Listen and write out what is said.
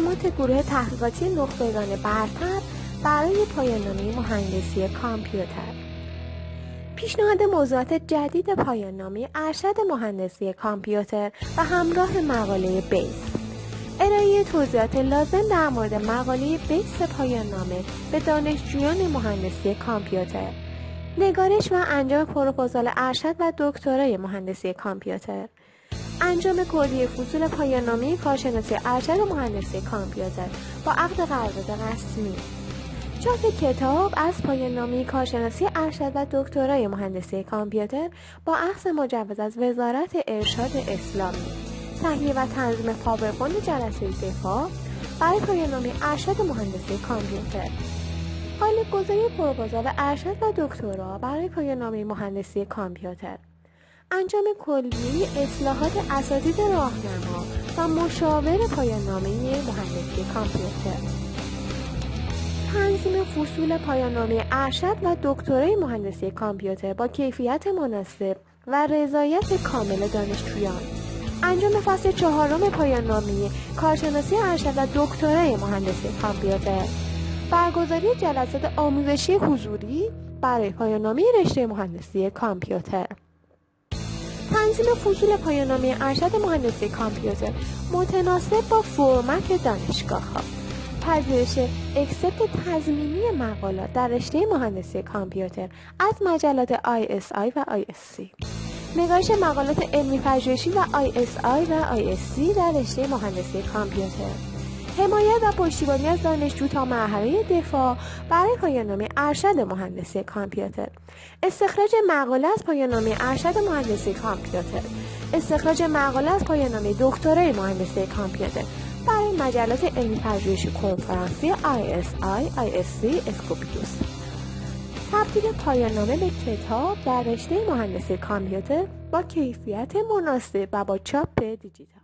خدمات گروه تحقیقاتی نخبگان برتر برای پایان‌نامه مهندسی کامپیوتر. پیشنهاد موضوعات جدید پایان‌نامه ارشد مهندسی کامپیوتر و همراه مقاله بیس. ارائه توضیحات لازم در مورد مقاله بیس پایان‌نامه به دانشجویان مهندسی کامپیوتر. نگارش و انجام پروپوزال ارشد و دکترای مهندسی کامپیوتر. انجام کلی فصول پایان‌نامه کارشناسی ارشد مهندسی کامپیوتر با عقد قرارداد رسمی. چاپ کتاب از پایان‌نامه کارشناسی ارشد و دکترای مهندسی کامپیوتر با اخذ مجوز از وزارت ارشاد اسلامی. تهیه و تنظیم پاورپوینت جلسه دفاع برای پایان‌نامه ارشد مهندسی کامپیوتر. غالب گذاری پروپوزال ارشد و دکترا برای پایان‌نامه مهندسی کامپیوتر. انجام کلیه اصلاحات اساتید راهنما و مشاور پایان‌نامه مهندسی کامپیوتر. تنظیم فصول پایان‌نامه ارشد و دکترای مهندسی کامپیوتر با کیفیت مناسب و رضایت کامل دانشجویان. انجام فصل 4 پایان‌نامه کارشناسی ارشد و دکترای مهندسی کامپیوتر. برگزاری جلسات آموزشی حضوری برای پایان‌نامه رشته مهندسی کامپیوتر. تنظیم فصول پایان‌نامه ارشد مهندسی کامپیوتر متناسب با فرمت دانشگاه‌ها. پذیرش اکسپت تضمینی مقالات در رشته مهندسی کامپیوتر از مجلات ISI و ISC. نگارش مقالات علمی پژوهشی و ISI و ISC در رشته مهندسی کامپیوتر. حمایت و پشتیبانی از دانشجو تا مرحله دفاع برای پایان‌نامه ارشد مهندسی کامپیوتر. استخراج مقاله از پایان‌نامه ارشد مهندسی کامپیوتر. استخراج مقاله از پایان‌نامه دکترای مهندسی کامپیوتر برای مجلات علمی پژوهشی کنفرانسی ISI، ISC، اسکوپیوس. تبدیل پایان‌نامه به کتاب در رشته مهندسی کامپیوتر با کیفیت مناسب و با چاپ دیجیتال.